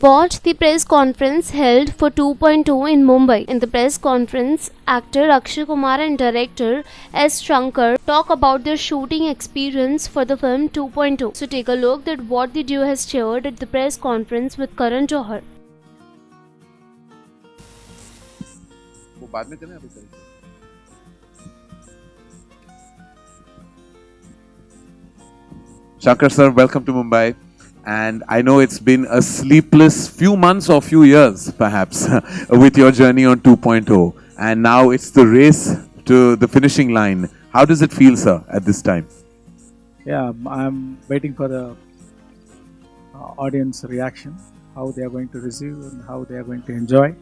Watch the press conference held for 2.0 in Mumbai. In the press conference, actor Akshay Kumar and director S. Shankar talk about their shooting experience for the film 2.0. So take a look at what the duo has shared at the press conference with Karan Johar. वो बाद में करें अभी करें Shankar sir, welcome to Mumbai. And I know it's been a sleepless few months or few years, perhaps, with your journey on 2.0. And now it's the race to the finishing line. How does it feel, sir, at this time? Yeah, I'm waiting for the audience reaction, how they are going to receive and how they are going to enjoy.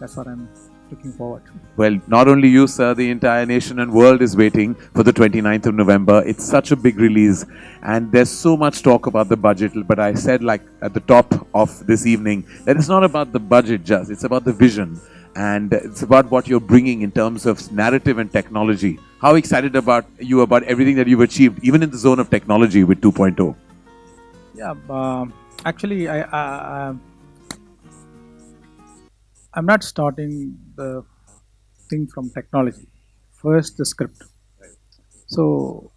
That's what I'm looking forward to. Well, not only you, sir, the entire nation and world is waiting for the 29th of November. It's such a big release, and there's so much talk about the budget. But I said, like at the top of this evening, that it's not about the budget just, it's about the vision. And it's about what you're bringing in terms of narrative and technology. How excited about you about everything that you've achieved, even in the zone of technology with 2.0? Yeah, actually, I'm not starting the thing from technology. First, the script. Right. So,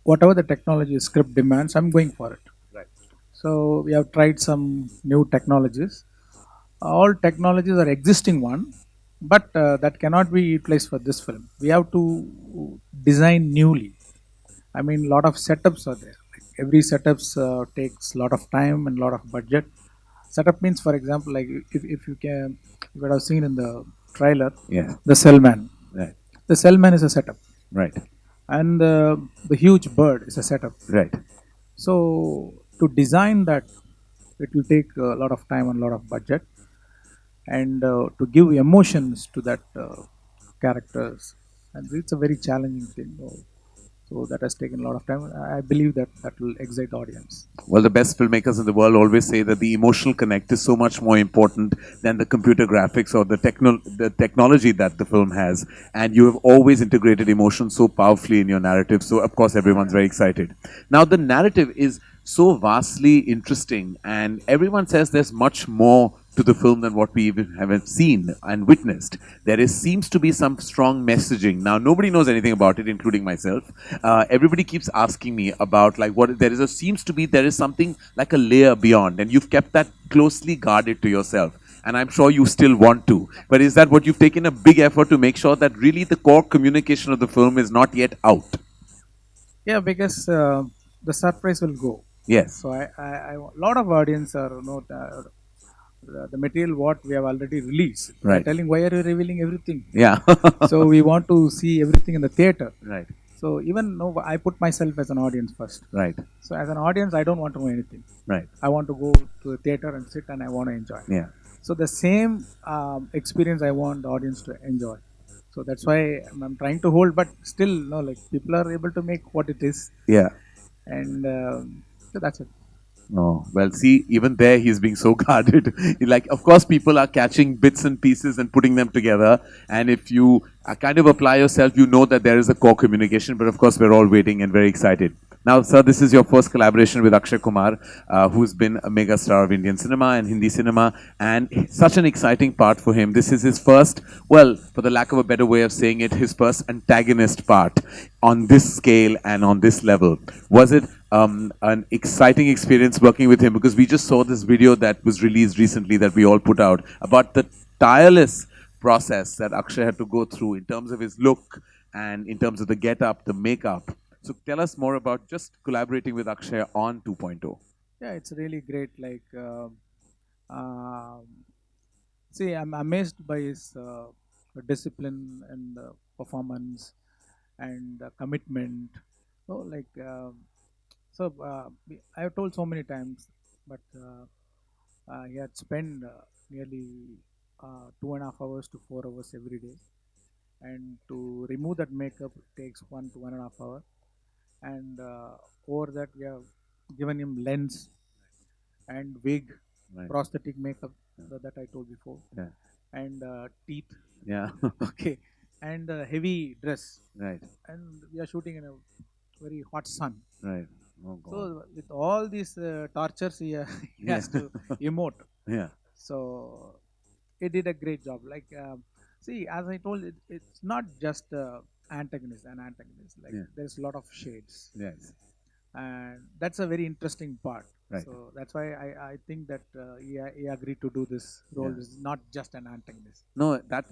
whatever the technology script demands, I'm going for it. Right. So, we have tried some new technologies. All technologies are existing one, but that cannot be utilized for this film. We have to design newly. I mean, a lot of setups are there. Like every setups takes a lot of time and a lot of budget. Setup means, for example, like if you can, you would have seen in the trailer, Yeah. the cellman. Right. The cellman is a setup, Right. and the huge bird is a setup. Right. So to design that, it will take a lot of time and a lot of budget, and to give emotions to that characters, and it's a very challenging thing. So that has taken a lot of time. I believe that that will excite the audience. Well, the best filmmakers in the world always say that the emotional connect is so much more important than the computer graphics or the technology that the film has. And you have always integrated emotion so powerfully in your narrative. So, of course, everyone's very excited. Now, the narrative is so vastly interesting, and everyone says there's much more to the film than what we even have seen and witnessed. Seems to be some strong messaging. Now, nobody knows anything about it, including myself. Everybody keeps asking me about like what there is. Seems to be there is something like a layer beyond, and you've kept that closely guarded to yourself. And I'm sure you still want to. But is that what you've taken a big effort to make sure that really the core communication of the film is not yet out? Yeah, because the surprise will go. Yes. So a lot of audience are the material what we have already released. Right. They're telling why are you revealing everything? Yeah. So we want to see everything in the theater. Right. So even no, I put myself as an audience first. Right. So as an audience, I don't want to know anything. Right. I want to go to the theater and sit and I want to enjoy. Yeah. So the same experience I want the audience to enjoy. So that's why I'm trying to hold, but still, no, like people are able to make what it is, Yeah. and so that's it. Oh, well, see, even there he's being so guarded. Like, of course, people are catching bits and pieces and putting them together. And if you kind of apply yourself, you know that there is a core communication. But of course, we're all waiting and very excited. Now, sir, this is your first collaboration with Akshay Kumar, who's been a mega star of Indian cinema and Hindi cinema. And such an exciting part for him. This is his first, well, for the lack of a better way of saying it, his first antagonist part on this scale and on this level. Was it an exciting experience working with him? Because we just saw this video that was released recently that we all put out about the tireless process that Akshay had to go through in terms of his look and in terms of the get-up, the makeup. So tell us more about just collaborating with Akshay on 2.0. Yeah, it's really great. Like, see, I'm amazed by his discipline and performance and commitment. So, like, I have told so many times, but he had spent nearly 2.5 hours to 4 hours every day, and to remove that makeup takes 1 to 1.5 hours. And over that, we have given him lens and wig, Right. prosthetic makeup that I told before, Yeah. and teeth. Yeah. Okay, and heavy dress. Right. And we are shooting in a very hot sun. Right. Oh God. So with all these tortures, he Yeah. has to emote. Yeah. So he did a great job. Like, see, as I told, it's not just antagonist and antagonist. Like, Yeah. there's a lot of shades, Yes. and that's a very interesting part. Right. So that's why I think that he agreed to do this role. Yeah. Is not just an antagonist. No, that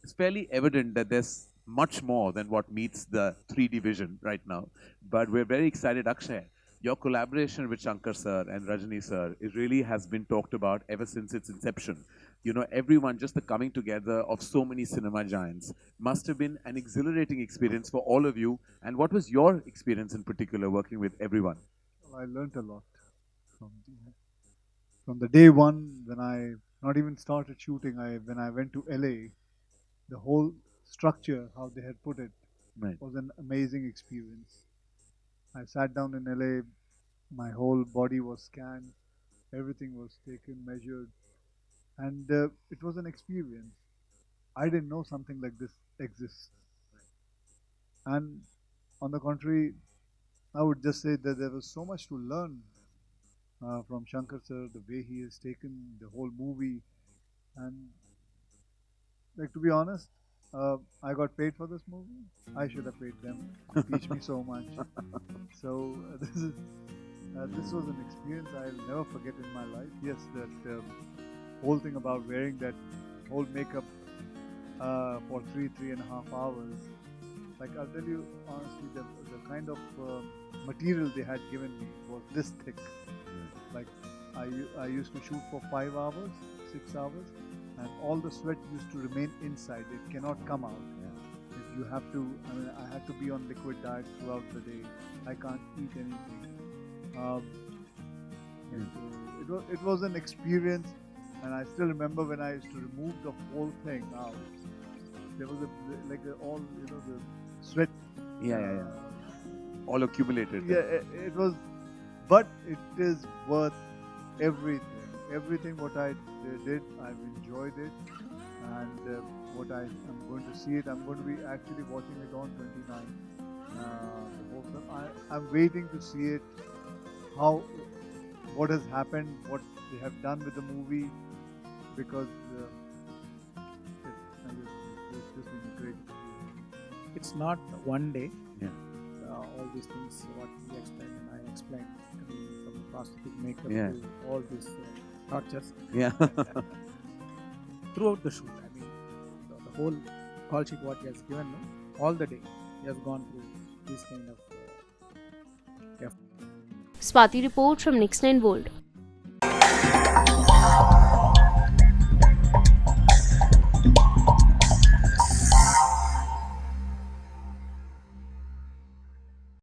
it's fairly evident that there's much more than what meets the 3D vision right now. But we're very excited, Akshay. Your collaboration with Shankar sir and Rajani sir, it really has been talked about ever since its inception. You know, everyone, just the coming together of so many cinema giants must have been an exhilarating experience for all of you. And what was your experience in particular working with everyone? Well, I learnt a lot from the day one when I not even started shooting. When I went to LA, the whole structure, how they had put it, Right. was an amazing experience. I sat down in LA, my whole body was scanned, everything was taken, measured, and it was an experience. I didn't know something like this exists. And on the contrary, I would just say that there was so much to learn from Shankar sir, the way he has taken the whole movie. And, like, to be honest, I got paid for this movie. I should have paid them to teach me so much. So this was an experience I'll never forget in my life. Yes, that whole thing about wearing that whole makeup for 3.5 hours. Like, I'll tell you honestly, the kind of material they had given me was this thick. Like, I used to shoot for 5 hours, 6 hours, and all the sweat used to remain inside. It cannot come out. You have to, I had to be on liquid diet throughout the day. I can't eat anything. It was an experience, and I still remember when I used to remove the whole thing out. There was all, the sweat. All accumulated. Yeah, it was, but it is worth everything. Everything what I did, I've enjoyed it, and what I am going to see it, I'm going to be actually watching it on 29. The whole film. I'm waiting to see it, what has happened, what they have done with the movie, because it's just been a great experience. It's not one day. Yeah. All these things, what he explained and I explained, I mean, from the prosthetic makeup Yeah. to all these tortures Yeah. throughout the shoot. I mean, the whole call sheet what he has given, no? All the day he has gone through this kind of Swati report from Next 9 World.